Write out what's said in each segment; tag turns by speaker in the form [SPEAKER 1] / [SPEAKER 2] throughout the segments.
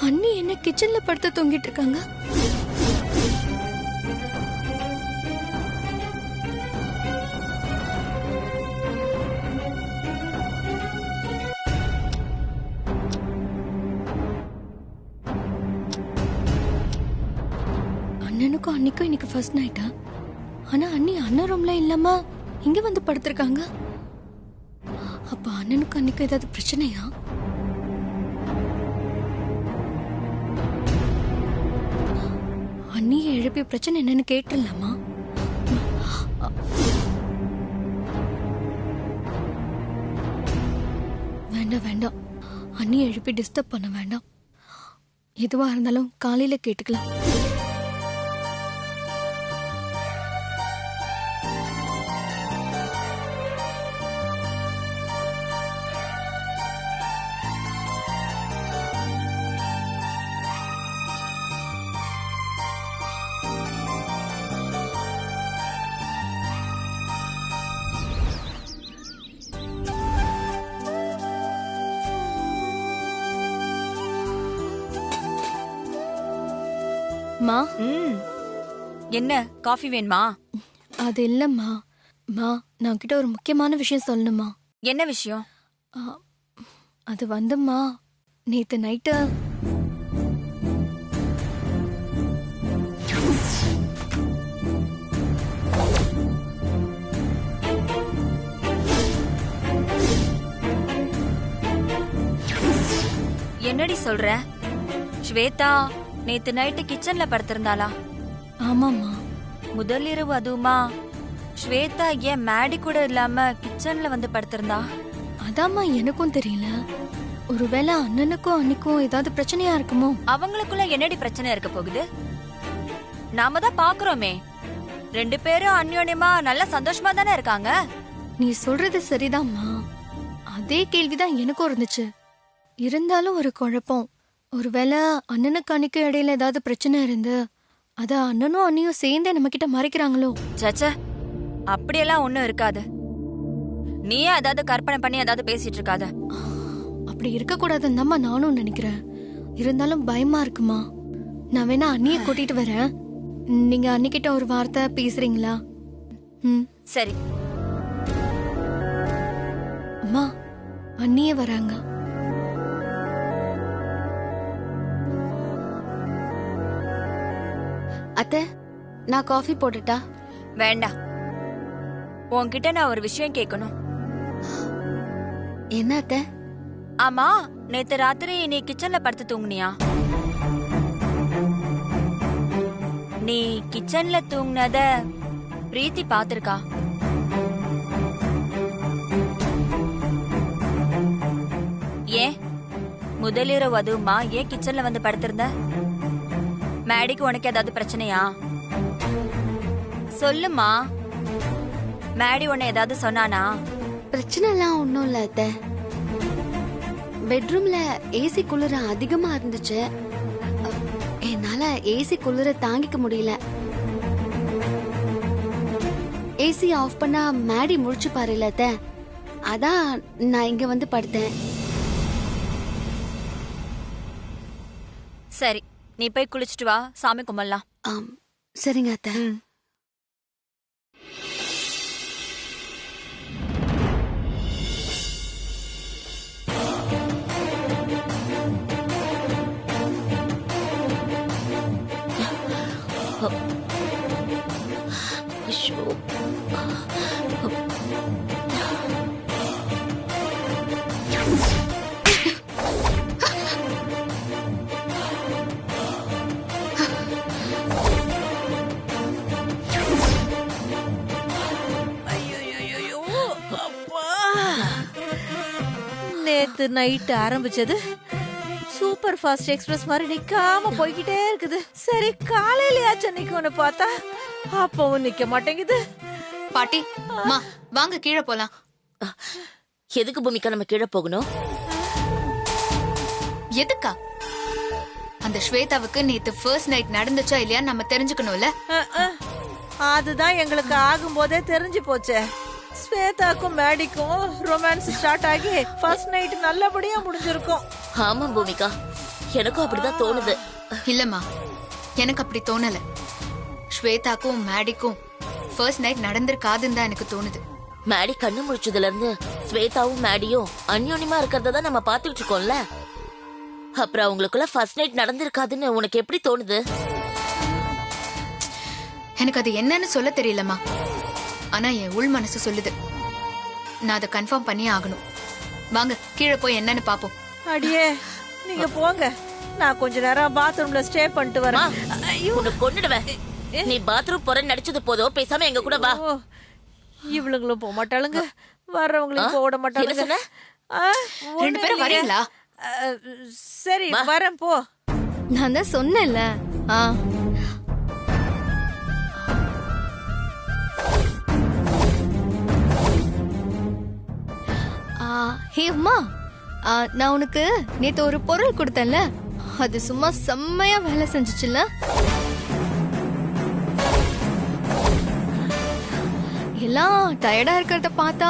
[SPEAKER 1] அண்ணி என்ன கிச்சன்ல படுத்து தூங்கிட்டு இருக்காங்க. அண்ணனுக்கும் அன்னிக்கும் இன்னைக்கு ஃபர்ஸ்ட் நைட்டா? ஆனா அண்ணி அண்ணன் ரூம்ல இல்லாம இங்க வந்து படுத்திருக்காங்க. அப்ப அண்ணனுக்கும் அன்னிக்கும் ஏதாவது பிரச்சனையா? அண்ணியை எழுப்பி பிரச்சனை என்னன்னு கேட்டுடலாமா? வேண்டாம் வேண்டாம், அண்ணியை எழுப்பி டிஸ்டர்ப் பண்ண வேண்டாம். எதுவா இருந்தாலும் காலையில கேட்டுக்கலாம். மா,
[SPEAKER 2] என்ன காஃபி வேணுமா?
[SPEAKER 1] அது இல்லம்மா. மா, நான் கிட்ட ஒரு முக்கியமான விஷயம் சொல்லணுமா.
[SPEAKER 2] என்ன விஷயம்?
[SPEAKER 1] அது வந்தும்மா, நேத்து நைட்டு
[SPEAKER 2] என்னடி சொல்ற? ஸ்வேதா நேத்து நைட்டு கிச்சன்ல படுத்திருந்தாளா?
[SPEAKER 1] ஆமாம்மா.
[SPEAKER 2] முதல் இரவு அதுவுமா? ஸ்வேதா ஏன் மேடி கூட இல்லாம கிச்சன்ல வந்து படுத்திருந்தா?
[SPEAKER 1] அதாம்மா எனக்கும் தெரியல. ஒருவேளை அண்ணனுக்கும் அன்னிக்கும் ஏதாவது பிரச்சனையா இருக்குமோ?
[SPEAKER 2] அவங்களுக்குள்ள என்னடி பிரச்சனை இருக்க போகுது? நாம தான் பாக்குறோமே, 2 பேரும் அந்யோன்யமா நல்ல சந்தோஷமா தானே இருக்காங்க.
[SPEAKER 1] நீ சொல்றது சரிதாம்மா. அதே கேள்விதான் எனக்கும் இருந்துச்சு. இருந்தாலும் ஒரு குழப்பம். ஒருவேளை அண்ணனுக்கு அன்னிக்கு இடையில ஏதாவது பிரச்சனை இருந்து அத அண்ணனும் அண்ணியும் சேர்ந்தே நம்ம கிட்ட மறைக்கிறாங்களோ?
[SPEAKER 2] சச்ச, அப்படியெல்லாம் ஒண்ணும் இருக்காது. நீயே ஏதாவது கற்பனை பண்ணி ஏதாவது பேசிட்டு இருக்காத.
[SPEAKER 1] அப்படி இருக்க கூடாதுன்னு தான் நானும் நினைக்கிறேன். இருந்தாலும் பயமா இருக்குமா. நான் வேணா அண்ணிய கூட்டிட்டு வரேன். நீங்க அன்னிக்கிட்ட ஒரு வார்த்தை பேசுறீங்களா?
[SPEAKER 2] சரி.
[SPEAKER 1] அம்மா, அண்ணியே வராங்க.
[SPEAKER 3] அத்தை, நான் காஃபி போட்டுட்டா?
[SPEAKER 2] வேண்டாம், உன்கிட்ட நான் ஒரு விஷயம் கேட்கணும்.
[SPEAKER 3] என்ன அத்தை?
[SPEAKER 2] ஆமா, நேத்து ராத்திரி நீ கிச்சன்ல படுத்து தூங்குனியா? நீ கிச்சன்ல தூங்குனத பிரீத்தி பாத்திருக்கா? ஏன் முதலிரவு அதுவுமா ஏன் கிச்சன்ல வந்து படுத்திருந்த? மேடிக்கு உனக்கு ஏதாவது பிரச்சனையா? சொல்லுமா. மேடி உன்னை ஏதாவது சொன்னானா?
[SPEAKER 3] பிரச்சனை எல்லாம் ஒண்ணும் இல்ல அத்தை. பெட்ரூம்ல ஏசி குளிர அதிகமா இருந்துச்சு. என்னால ஏசி குளிர தாங்கிக்க முடியல. ஏசி ஆஃப் பண்ணா மேடி முழிச்சு பாருல அத்தை. அதான் நான் இங்க வந்து படுத்தேன்.
[SPEAKER 2] சரி, நீ போய் குளிச்சுட்டு வா, சாமி கும்பிடலாம்.
[SPEAKER 3] சரிங்க அத்தை.
[SPEAKER 4] நேத்து நைட் ஆரம்பிச்சது சூப்பர் ஃபாஸ்ட் எக்ஸ்பிரஸ் மாதிரி நிக்காம போய்கிட்டே இருக்குது. சரி, காலையிலயாச்சும் நிக்கும்னு பார்த்தா அப்பவும் நிக்க மாட்டேங்குது.
[SPEAKER 5] பாட்டி, அம்மா வாங்க கீழே போலாம்.
[SPEAKER 6] எதுக்கு பூமிகா நம்ம கீழே போகணும்?
[SPEAKER 5] எதுக்கா? அந்த ஸ்வேதாவுக்கு நேத்து ஃபர்ஸ்ட் நைட் நடந்துச்சா இல்லையா நம்ம தெரிஞ்சுக்கணும்ல.
[SPEAKER 4] அதுதான் எங்களுக்கு ஆகும் போதே தெரிஞ்சு போச்சே. ஸ்வேதாக்கும் மேடிக்கும் ரொமான்ஸ் ஸ்டார்ட் ஆகி ஃபர்ஸ்ட் நைட் நல்லபடியா முடிஞ்சிருக்கும்.
[SPEAKER 6] ஆமா பூமிகா, எனக்கும் அப்படிதான் தோணுது.
[SPEAKER 5] இல்லம்மா, எனக்கு அப்படி தோணல. ஸ்வேதாக்கும் மேடிக்கும் ஃபர்ஸ்ட் நைட் நடந்திருக்காதுன்னு தான் எனக்கு தோணுது.
[SPEAKER 6] மேடி கண்ணு முழிச்சதுல இருந்து ஸ்வேதாவும் மேடியும் அந்யோன்யமா இருக்கிறத தான் நம்ம பாத்துக்கிட்டு இருக்கோம்ல. அப்புறம் அவங்களுக்குள்ள ஃபர்ஸ்ட் நைட் நடந்திருக்காதுன்னு உனக்கு எப்படி தோணுது?
[SPEAKER 5] எனக்கு அது என்னன்னு சொல்ல தெரியலம்மா. ஆனா என் உள் மனசு சொல்லுது. நான் அதை கன்ஃபார்ம் பண்ணியே ஆகணும். வாங்க கீழே போய் என்னன்னு பாப்போம்.
[SPEAKER 4] அடியே நீங்க போங்க, நான் கொஞ்ச நேரம் பாத்ரூம்ல ஸ்டே பண்ணிட்டு வரேன்.
[SPEAKER 6] உன்னை கொன்னுடுவேன். நீ பாத்ரூம் போற நடிச்சது போதும், பேசாம எங்க கூட வா.
[SPEAKER 4] இவளுங்களும் போக மாட்டாளுங்க, வர்றவங்களையும் போட மாட்டாளுங்க.
[SPEAKER 5] ரெண்டு பேரும் வரீங்களா?
[SPEAKER 4] சரி வரேன், போ.
[SPEAKER 1] நான் தான் சொன்னேன்ல. ஹே அம்மா, நான் உனக்கு நேத்து ஒரு பொருள் கொடுத்தேன்ல, அது சும்மா செம்மையா வேலை செஞ்சுச்சுல்ல? எல்லாம் டயர்டா இருக்கிறத பார்த்தா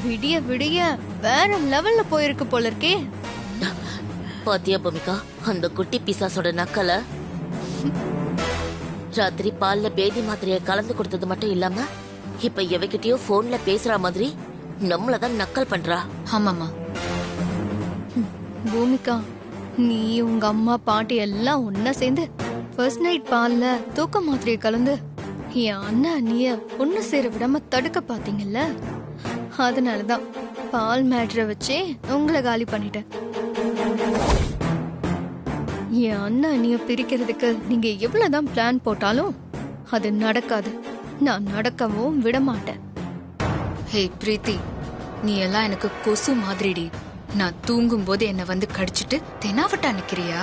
[SPEAKER 1] விடிய விடிய வேற லெவல்ல போயிருக்கு போல இருக்கே.
[SPEAKER 6] பாத்தியா பூமிகா அந்த குட்டி பிசாசோட நக்கல? ராத்திரி பால்ல பேதி மாத்திரைய கலந்து கொடுத்தது மட்டும் இல்லாம இப்ப எவகிட்டயோ போன்ல பேசுற மாதிரி நம்மளதான் நக்கல் பண்றா.
[SPEAKER 5] ஆமாமா
[SPEAKER 1] பூமிகா, நீ உங்க அம்மா பாட்டி எல்லாம் ஒன்னா சேர்ந்து ஃபர்ஸ்ட் நைட் பால்ல தூக்க மாத்திரையை கலந்து என் அண்ணா நீய ஒண்ணு சேர விடாம தடுக்க பாத்தீங்கல்ல, அதனாலதான் பால் மேட்ரை வச்சே உங்களை காலி பண்ணிட்டேன். என் அண்ணா நீய பிரிக்கிறதுக்கு நீங்க எவ்வளவுதான் பிளான் போட்டாலும் அது நடக்காது. நான் நடக்கவும் விட மாட்டேன்.
[SPEAKER 5] ஹே பிரீத்தி, நீ எல்லாம் எனக்கு கொசு மாதிரிடி. நான் தூங்கும் போது என்ன வந்து கடிச்சிட்டு தெனாவட்டா நிக்கிறியா?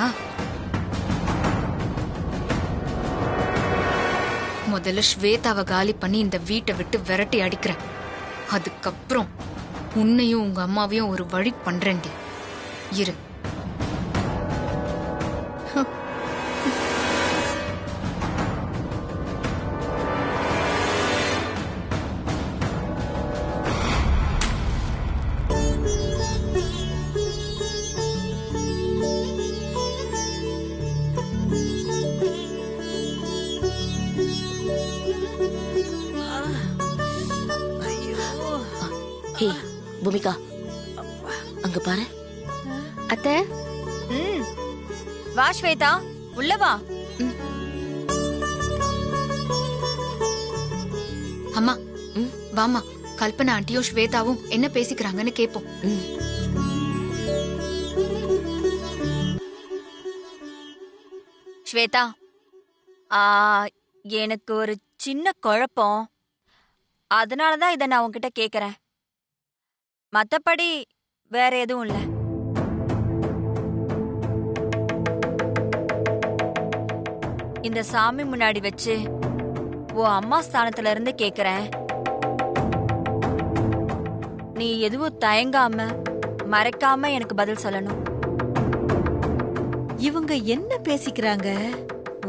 [SPEAKER 5] முதல்ல ஸ்வேதாவை காலி பண்ணி இந்த வீட்டை விட்டு விரட்டி அடிக்கிறேன். அதுக்கப்புறம் உன்னையும் உங்க அம்மாவையும் ஒரு வழி பண்றேன்டி. இரு.
[SPEAKER 6] ஹே பூமிகா, அங்க பாரு.
[SPEAKER 3] அத்தை,
[SPEAKER 2] வா ஸ்வேதா, உள்ள வா.
[SPEAKER 5] அம்மா வாமா, கல்பனா ஆண்டியும் ஸ்வேதாவும் என்ன பேசிக்கிறாங்கன்னு கேப்போம்.
[SPEAKER 2] ஸ்வேதா, எனக்கு ஒரு சின்ன குழப்பம். அதனாலதான் இத நான் உன்கிட்ட கேக்குறேன். மத்தபடி வேற எதுவும் இல்ல. இந்த சாமி முன்னாடி வச்சு உன் அம்மா ஸ்தானத்துல இருந்து கேக்குறேன். நீ எதுவும் தயங்காம மறைக்காம எனக்கு பதில் சொல்லணும்.
[SPEAKER 4] இவங்க என்ன பேசிக்கிறாங்க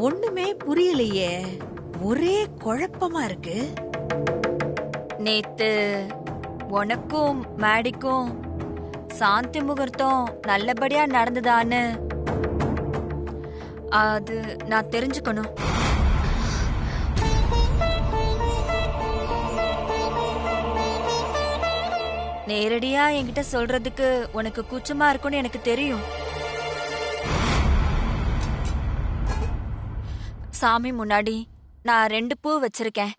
[SPEAKER 4] ஒண்ணுமே புரியலையே, ஒரே குழப்பமா இருக்கு.
[SPEAKER 2] நேத்து உனக்கும் மேடிக்கும் சாந்தி முகூர்த்தம் நல்லபடியா நடந்ததான்னு அது நான் தெரிஞ்சுக்கணும். நேரடியா என்கிட்ட சொல்றதுக்கு உனக்கு கூச்சமா இருக்கும்னு எனக்கு தெரியும். சாமி முன்னாடி நான் 2 பூ வச்சிருக்கேன்.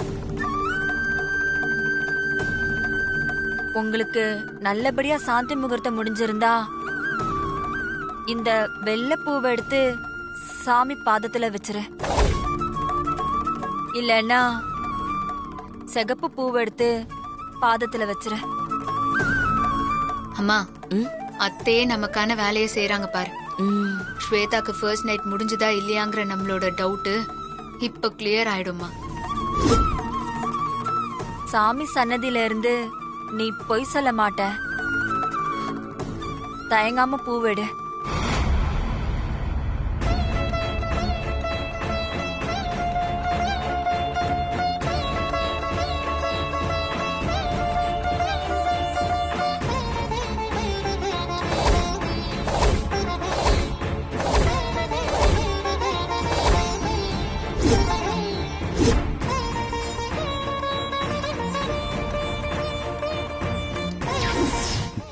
[SPEAKER 2] உங்களுக்கு நல்லபடியா சாந்தி முகூர்த்தம் முடிஞ்சிருந்தா இந்த வெள்ளை பூவை எடுத்து சாமி பாதத்துல வச்சிரு. இல்லன்னா சிகப்பு பூவை எடுத்து பாதத்துல வச்சிரு.
[SPEAKER 5] அம்மா, அத்தே நமக்கான வேலையை செய்யறாங்க பாரு. ஸ்வேதாக்கு ஃபர்ஸ்ட் நைட் முடிஞ்சதா இல்லையாங்கிற நம்மளோட டவுட் இப்ப கிளியர் ஆயிடுமா?
[SPEAKER 2] சாமி சன்னதியில இருந்து நீ பொய் சொல்ல மாட்ட. தயங்காம பூவெடு.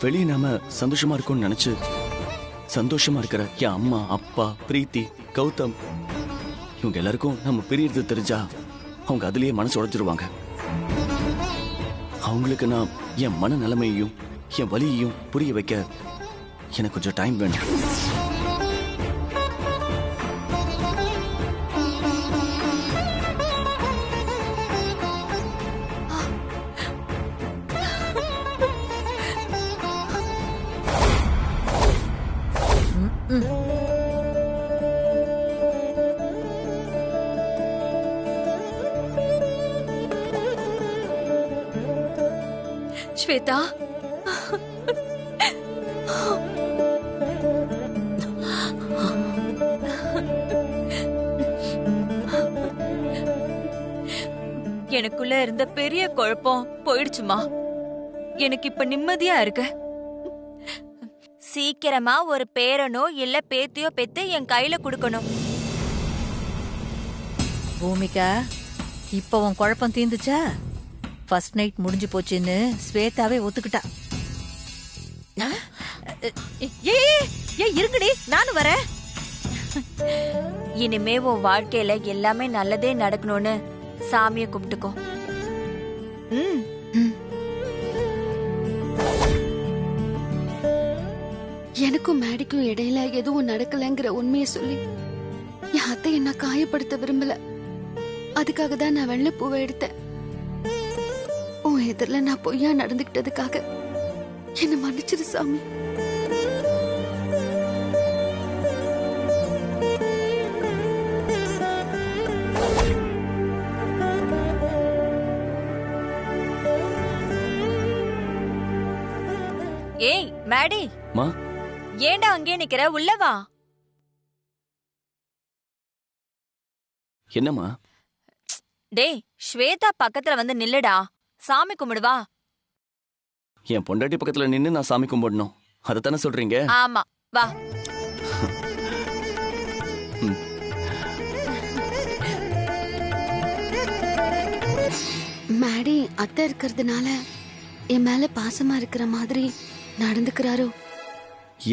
[SPEAKER 7] வெளியே நாம சந்தோஷமா இருக்கோம்னு நினைச்சு சந்தோஷமா இருக்கிற என் அம்மா அப்பா பிரீத்தி கௌதம் இவங்க எல்லாருக்கும் நம்ம பிரியறது தெரிஞ்சா அவங்க அதுலயே மனசு உடைச்சிருவாங்க. அவங்களுக்கு நான் என் மன நிலைமையையும் என் வலியையும் புரிய வைக்க எனக்கு கொஞ்சம் டைம் வேணும்.
[SPEAKER 5] ஸ்வேதா,
[SPEAKER 2] எனக்குள்ள இருந்த பெரிய குழப்பம் போயிடுச்சுமா. எனக்கு இப்ப நிம்மதியா இருக்கு. சீக்கிரமா ஒரு பேரனோ இல்ல பேத்தியோ பெத்து என் கையில குடுக்கணும்.
[SPEAKER 4] பூமிகா, இப்ப உன் குழப்பம் தீந்துச்சா? ஃபர்ஸ்ட் நைட் முடிஞ்சு போச்சுன்னு ஸ்வேதாவே ஒத்துக்கிட்டா. இருங்கடி, நானும் வரேன்.
[SPEAKER 2] இனிமே உன் வாழ்க்கையில எல்லாமே நல்லதே நடக்கணும்னு சாமிய கும்பிட்டுக்கோ.
[SPEAKER 3] எனக்கும் மேடிக்கும் இடையில எதுவும் நடக்கலங்கிற உண்மையை சொல்லி என் அத்தை என்ன காயப்படுத்த விரும்பல. அதுக்காக தான் நான் வெள்ளைப்பூவை எடுத்தேன். உன் எதிரில நான் பொய்யா நடந்துகிட்டதுக்காக என்ன மன்னிச்சிரு சாமி.
[SPEAKER 2] ஏய் மேடி,
[SPEAKER 7] மா,
[SPEAKER 2] ஏண்டா அங்கே நிக்கிற? உள்ள வா.
[SPEAKER 7] என்னம்மா?
[SPEAKER 2] டேய், ஸ்வேதா பக்கத்துல வந்து நில்லுடா. சாமி கும்பிடுவா.
[SPEAKER 7] என் பொண்டாட்டி பக்கத்துல நின்னு நான் சாமி கும்பிடணும், அதத்தானே சொல்றீங்க?
[SPEAKER 2] ஆமா, வா.
[SPEAKER 3] மேடி அத்தை இருக்கிறதுனால என் மேல பாசமா இருக்கிற மாதிரி நடந்துக்கிறாரோ?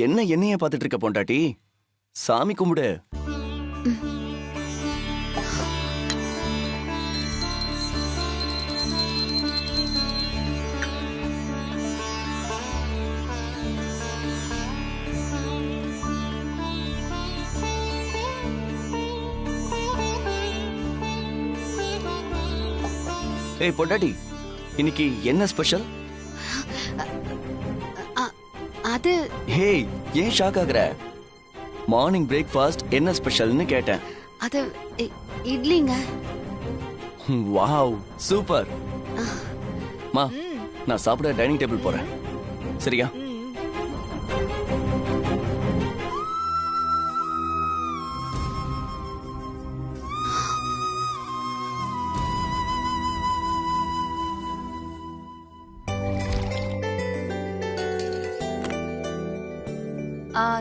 [SPEAKER 7] என்ன என்னைய பாத்துட்டு இருக்க பொண்டாட்டி? சாமி கும்பிடு. ஏய் பொண்டாட்டி, இன்னைக்கு என்ன ஸ்பெஷல்?
[SPEAKER 3] அது
[SPEAKER 7] ஹே, ஏன் ஷாக் ஆகுற? மார்னிங் பிரேக்ஃபாஸ்ட் என்ன ஸ்பெஷல்னு கேட்டேன்.
[SPEAKER 3] அது இட்லிங்க.
[SPEAKER 7] Wow, super. மா, நான் சாப்பிட டைனிங் டேபிள் போறேன், சரியா?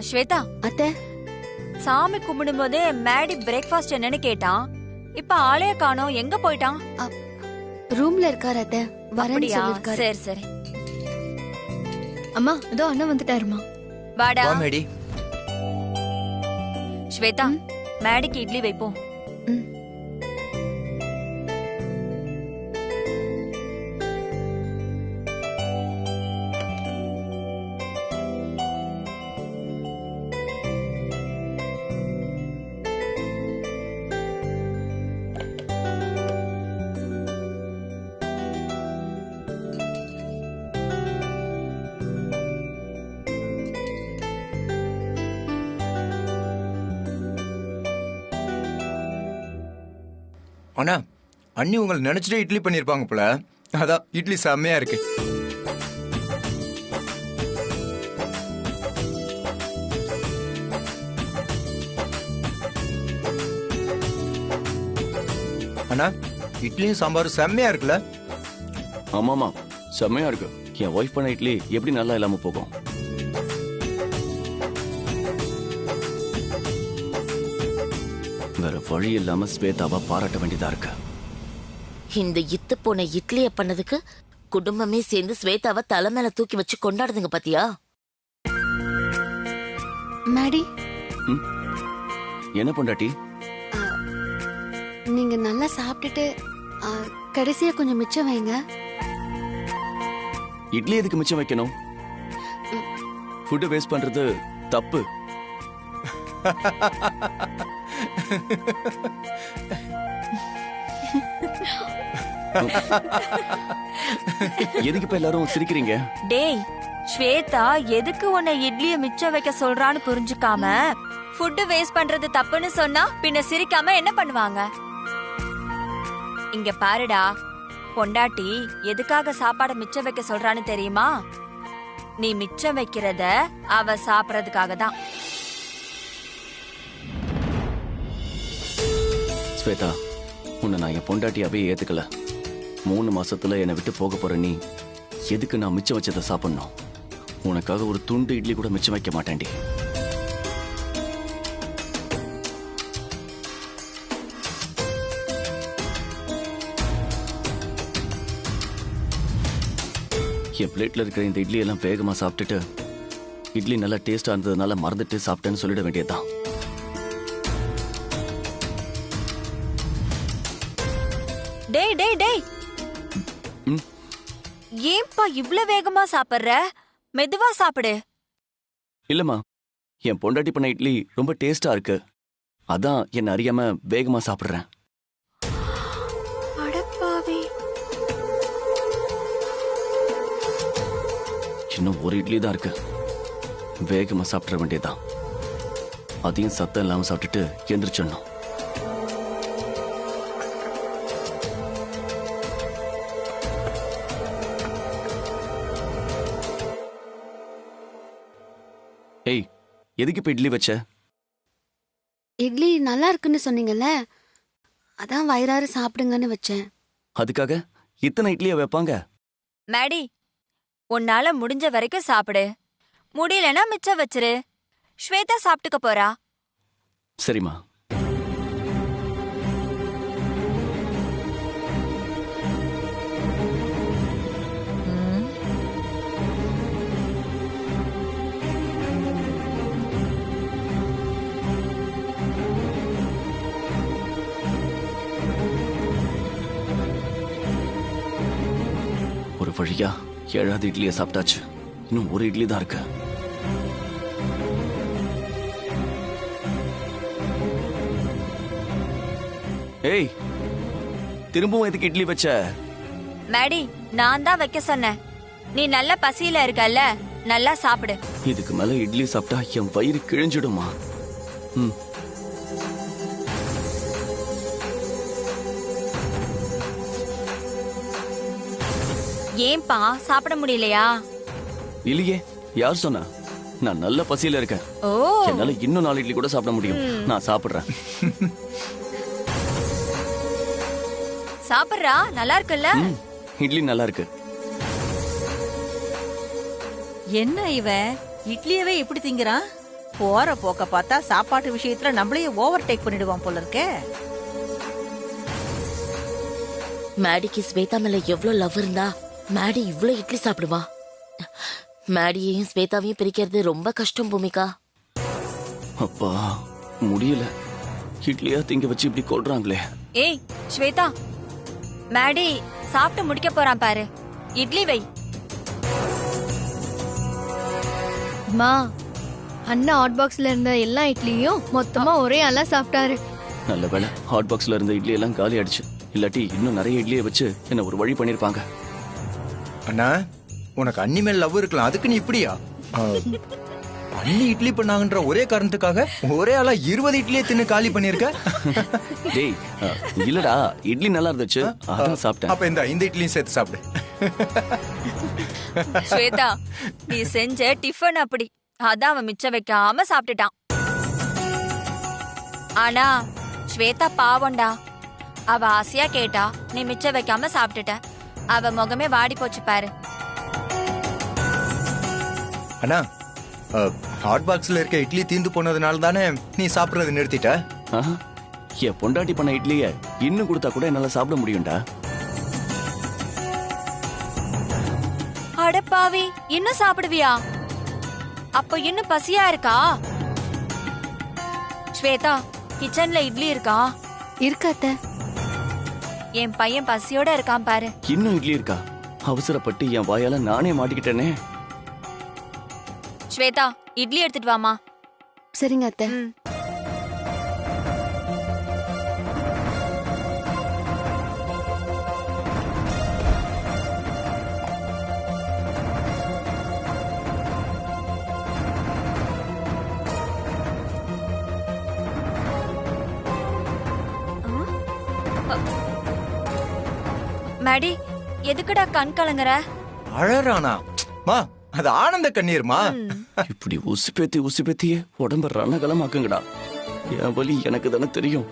[SPEAKER 2] ஸ்வேதா,
[SPEAKER 3] அத்தை,
[SPEAKER 2] சாமி கும்பிடும் போதே மேடி பிரேக்ஃபாஸ்ட் என்னன்னு கேட்டான். இப்ப ஆளைய காணோம், எங்க போயிட்டான்?
[SPEAKER 3] ரூம்ல இருக்காரு அத்தை. வரேன்னு சொல்லிருக்காரு.
[SPEAKER 2] சரி சரி.
[SPEAKER 1] அம்மா, இதோ அண்ணன் வந்துட்டாருமா.
[SPEAKER 2] வாடா.
[SPEAKER 8] வா மேடி.
[SPEAKER 2] ஸ்வேதா, மேடிக்கு இட்லி வைப்போம்.
[SPEAKER 8] அண்ணா, அண்ணி உங்களை நினைச்சிட்டே இட்லி பண்ணிருப்பாங்க போல. அதான் இட்லி செம்மையா இருக்கு. அண்ணா, இட்லியும் சாம்பாரும் செம்மையா இருக்குல்ல?
[SPEAKER 7] ஆமாமா, செம்மையா இருக்கு. என் ஒய்ஃப் பண்ண இட்லி எப்படி நல்லா இல்லாம போகும்? வேற வழி இல்லாம ஸ்வேதாவா பாராட்ட வேண்டியதா இருக்கு.
[SPEAKER 6] இந்த இத்து போன இட்லிய பண்ணதுக்கு குடும்பமே சேர்ந்து ஸ்வேதாவை தலை மேல தூக்கி வச்சு கொண்டாடுதுங்க பாத்தியா?
[SPEAKER 3] மேடி,
[SPEAKER 7] என்ன பொண்டாட்டி?
[SPEAKER 3] நீங்க நல்லா சாப்பிட்டுட்டு கடைசியா கொஞ்சம் மிச்சம் வைங்க.
[SPEAKER 7] இட்லி எதுக்கு மிச்சம் வைக்கணும்? ஃபுட் வேஸ்ட் பண்றது தப்பு. எதுக்கு இப்ப எல்லாரும் சிரிக்கிறீங்க?
[SPEAKER 2] டேய், ஸ்வேதா எதுக்கு உன்னை இட்லிய மிச்சம் வைக்க சொல்றான்னு புரிஞ்சுக்காம ஃபுட் வேஸ்ட் பண்றது தப்புன்னு சொன்னா பின்ன சிரிக்காம என்ன பண்ணுவாங்க? இங்க பாருடா, பொண்டாட்டி எதுக்காக சாப்பாட மிச்சம் வைக்க சொல்றான்னு தெரியுமா? நீ மிச்சம் வைக்கிறத அவ சாப்பிடறதுக்காக தான்.
[SPEAKER 7] ஸ்வேதா, உன்னை நான் என் பொண்டாட்டியாவே ஏத்துக்கல. 3 மாசத்துல என்னை விட்டு போக போற நீ எதுக்கு நான் மிச்சம் வச்சதை சாப்பிடணும்? உனக்காக ஒரு துண்டு இட்லி கூட மிச்சம் வைக்க மாட்டேன்டி. என் பிளேட்ல இருக்கிற இந்த இட்லி எல்லாம் வேகமா சாப்பிட்டுட்டு இட்லி நல்லா டேஸ்டா இருந்ததுனால மறந்துட்டு சாப்பிட்டேன்னு சொல்லிட வேண்டியதுதான்.
[SPEAKER 2] டேய் டேய் டேய், ஏன்பா இவ்ளோ வேகமா சாப்பிடுற? மெதுவா சாப்பிடு.
[SPEAKER 7] இல்லம்மா, என் பொண்டாட்டி பண்ண இட்லி ரொம்ப டேஸ்டா இருக்கு, அதான் என்ன அறியாம வேகமா சாப்பிடுறேன்.
[SPEAKER 2] அடப்பாவி,
[SPEAKER 7] இன்னும் ஒரு இட்லி தான் இருக்கு, வேகமா சாப்பிட வேண்டியதுதான். அதையும் சத்தம் இல்லாம சாப்பிட்டுட்டு எந்திரிச்சிடணும். ஏய், எதுக்கு இப்ப இட்லி வச்ச?
[SPEAKER 3] இட்லி நல்லா இருக்குன்னு சொன்னீங்கல்ல, அதான் வயிறார சாப்பிடுங்கன்னு வச்சேன்.
[SPEAKER 7] அதுக்காக இத்தனை இட்லியா வைப்பாங்க?
[SPEAKER 2] மேடி, உன்னால முடிஞ்ச வரைக்கும் சாப்பிடு, முடியலன்னா மிச்சம் வச்சிரு. ஸ்வேதா சாப்பிட்டுக்க போறா.
[SPEAKER 7] சரிம்மா. ஒரு வழியா 7வது இட்லியை சாப்பிட்டாச்சு. இன்னும் ஒரு இட்லி தான் இருக்கு. ஏய், திரும்பவும் எதுக்கு இட்லி வச்ச?
[SPEAKER 2] மேடி, நான் தான் வைக்க சொன்னேன். நீ நல்ல பசியில இருக்கல்ல, நல்லா சாப்பிடு.
[SPEAKER 7] இதுக்கு மேல இட்லி சாப்பிட்டா என் வயிறு கிழிஞ்சிடுமா?
[SPEAKER 2] ஏன்பா சாப்பிட முடியலையா?
[SPEAKER 7] இல்லையே, யார் சொன்னா? நான் நல்ல பசியில இருக்கேன்.
[SPEAKER 2] ஓ,
[SPEAKER 7] என்னால இன்னும் 4 இட்லி கூட சாப்பிட முடியும். நான் சாப்பிடுறேன்.
[SPEAKER 2] சாப்பிடுறா, நல்லா இருக்குல்ல?
[SPEAKER 7] இட்லி நல்லா இருக்கு.
[SPEAKER 4] என்ன இவன் இட்லியவே இப்படி திங்கிறான்? போற போக்க பார்த்தா சாப்பாட்டு விஷயத்துல நம்மளையே ஓவர் டேக் பண்ணிடுவான் போல இருக்கே.
[SPEAKER 6] மேடிக்கு ஸ்வேதா மேல எவ்வளவு லவ் இருந்தா மேடி இவ்வளவு இட்லி சாப்பிடுவா? மேடியையும் ஸ்வேதாவையும் பிரிக்கிறது ரொம்ப கஷ்டம் பூமிகா.
[SPEAKER 7] அப்பா, முடியல. இட்லியா திங்க வச்சு இப்படி கொள்றாங்களே.
[SPEAKER 2] ஏய் ஸ்வேதா, மேடி சாப்பிட்டு முடிக்க போறான் பாரு. இட்லி வை.
[SPEAKER 1] அம்மா, அண்ணா ஹாட் பாக்ஸ்ல இருந்த எல்லா இட்லியும் மொத்தமா ஒரே ஆளா சாப்பிட்டாரு.
[SPEAKER 7] நல்ல வேளை ஹாட் பாக்ஸ்ல இருந்த இட்லி எல்லாம் காலி ஆயிடுச்சு. இல்லாட்டி இன்னும் நிறைய இட்லியை வச்சு என்ன ஒரு வழி பண்ணிருப்பாங்க.
[SPEAKER 8] அண்ணா, உனக்கு அண்ணி மேல லவ் இருக்கலாம், அதுக்கு நீ இப்படியா? அண்ணி இட்லி பண்ணாங்கன்ற ஒரே காரணத்துக்காக ஒரே ஆளா 20 இட்லியை தின்னு காலி பண்ணிருக்க?
[SPEAKER 7] டேய், இல்லடா, இட்லி நல்லா இருந்துச்சு, அதான் சாப்பிட்டேன்.
[SPEAKER 8] அப்ப இந்த இட்லியும் சேர்த்து சாப்பிடு.
[SPEAKER 2] ஸ்வேதா, நீ செஞ்ச டிஃபன் அப்படி, அதான் அவன் மிச்சம் வைக்காம சாப்பிட்டுட்டான். ஆனா ஸ்வேதா பாவண்டா, அவ ஆசையா கேட்டா, நீ மிச்சம் வைக்காம சாப்பிட்டுட்ட. அவ முகமே வாடி போச்சு பாரு.
[SPEAKER 8] அண்ணா, ஹாட் பாக்ஸ்ல இருக்க இட்லி தீந்து போனதுனால தானே நீ சாப்பிடுறது நிறுத்திட்ட?
[SPEAKER 7] என் பொண்டாட்டி பண்ண இட்லிய இன்னும் கொடுத்தா கூட என்னால சாப்பிட முடியும்டா.
[SPEAKER 2] அட பாவி, இன்னும் சாப்பிடுவியா? அப்ப இன்னும் பசியா இருக்கா? ஸ்வேதா, கிச்சன்ல இட்லி இருக்கா?
[SPEAKER 3] இருக்காத்த.
[SPEAKER 2] என் பையன் பசியோட இருக்கான் பாரு.
[SPEAKER 7] இன்னும் இட்லி இருக்கா? அவசரப்பட்டு என் வாயால நானே மாட்டிக்கிட்டேனே.
[SPEAKER 2] ஸ்வேதா, இட்லி எடுத்துட்டு வாமா.
[SPEAKER 3] சரிங்க அத்தை.
[SPEAKER 2] ம். மேடி, எதுக்குடா கண் கலங்குற?
[SPEAKER 8] அழறானா? மா, அது ஆனந்த கண்ணீர்மா.
[SPEAKER 7] இப்படி உசுப்பேத்தியே உடம்ப ரணகலமாக்குங்கடா. என் வலி எனக்கு தானே தெரியும்.